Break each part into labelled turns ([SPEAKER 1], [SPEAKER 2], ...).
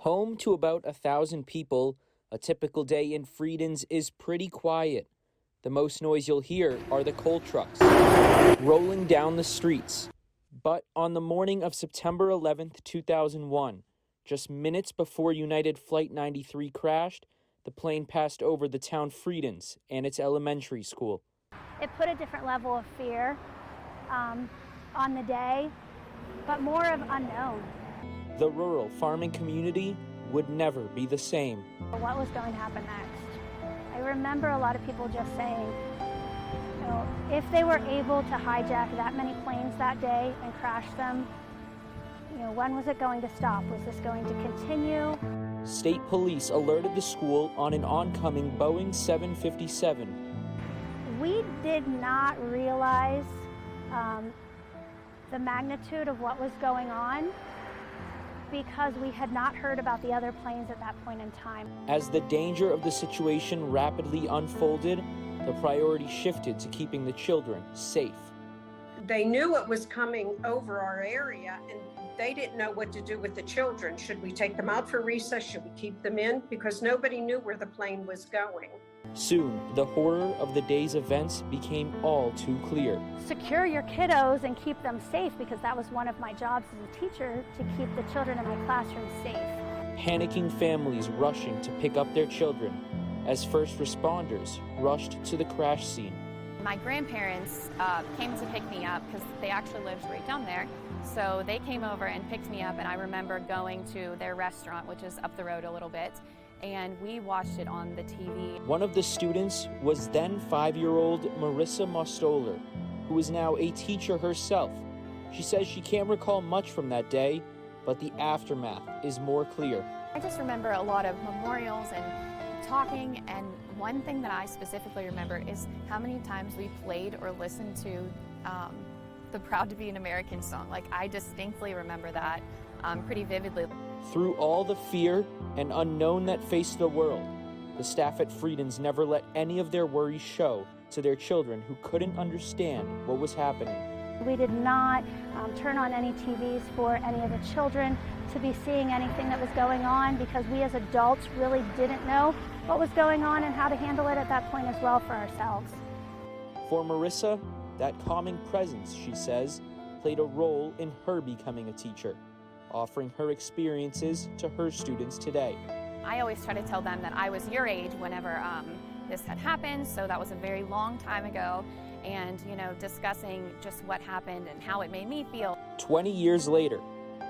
[SPEAKER 1] Home to about 1,000 people, a typical day in Friedens is pretty quiet. The most noise you'll hear are the coal trucks rolling down the streets. But on the morning of September 11th, 2001, just minutes before United Flight 93 crashed, the plane passed over the town Friedens and its elementary school.
[SPEAKER 2] It put a different level of fear on the day, but more of unknown.
[SPEAKER 1] The rural farming community would never be the same.
[SPEAKER 2] What was going to happen next? I remember a lot of people just saying, if they were able to hijack that many planes that day and crash them, when was it going to stop? Was this going to continue?
[SPEAKER 1] State police alerted the school on an oncoming Boeing 757.
[SPEAKER 2] We did not realize the magnitude of what was going on because we had not heard about the other planes at that point in time.
[SPEAKER 1] As the danger of the situation rapidly unfolded, the priority shifted to keeping the children safe.
[SPEAKER 3] They knew it was coming over our area, and they didn't know what to do with the children. Should we take them out for recess? Should we keep them in? Because nobody knew where the plane was going.
[SPEAKER 1] Soon, the horror of the day's events became all too clear.
[SPEAKER 2] Secure your kiddos and keep them safe, because that was one of my jobs as a teacher, to keep the children in my classroom safe.
[SPEAKER 1] Panicking families rushing to pick up their children as first responders rushed to the crash scene.
[SPEAKER 4] My grandparents came to pick me up because they actually lived right down there. So they came over and picked me up, and I remember going to their restaurant, which is up the road a little bit, and we watched it on the TV.
[SPEAKER 1] One of the students was then 5-year-old Marissa Mostoller, who is now a teacher herself. She says she can't recall much from that day, but the aftermath is more clear.
[SPEAKER 4] I just remember a lot of memorials and talking, and one thing that I specifically remember is how many times we played or listened to the Proud to Be an American song. I distinctly remember that pretty vividly.
[SPEAKER 1] Through all the fear and unknown that faced the world, the staff at Friedens never let any of their worries show to their children who couldn't understand what was happening.
[SPEAKER 2] We did not turn on any TVs for any of the children to be seeing anything that was going on, because we as adults really didn't know what was going on and how to handle it at that point as well for ourselves.
[SPEAKER 1] For Marissa, that calming presence, she says, played a role in her becoming a teacher, offering her experiences to her students today.
[SPEAKER 4] I always try to tell them that I was your age whenever this had happened, so that was a very long time ago, and discussing just what happened and how it made me feel.
[SPEAKER 1] 20 years later,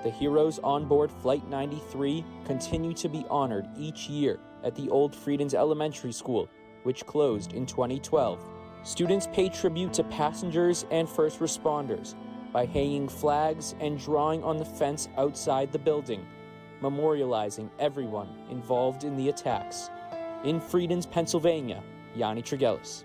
[SPEAKER 1] the heroes on board Flight 93 continue to be honored each year at the old Friedens Elementary School, which closed in 2012. Students pay tribute to passengers and first responders by hanging flags and drawing on the fence outside the building, memorializing everyone involved in the attacks. In Friedens, Pennsylvania, Yanni Tregelis.